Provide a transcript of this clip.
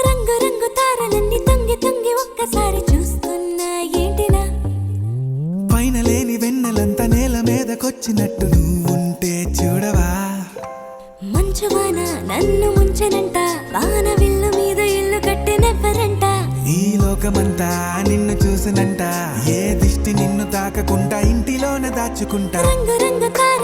రంగు రంగు తారలన్నీ తొంగి తొంగి ఒక్కసారి చూస్తున్నా ఏంటినా, పైన లేని వెన్నెలంతా నేల మీదకొచ్చినట్టు నువ్వుంటే చూడవా. మంచువాన నన్ను ముంచనంట, వాన విల్లు మీద ఇల్లు కట్టినెవ్వరంట. ఈ లోకమంతా నిన్ను చూసినంట, ఏ దిష్టి నిన్ను తాకకుండా ఇంటిలోనే దాచుకుంటా. రంగు రంగు తార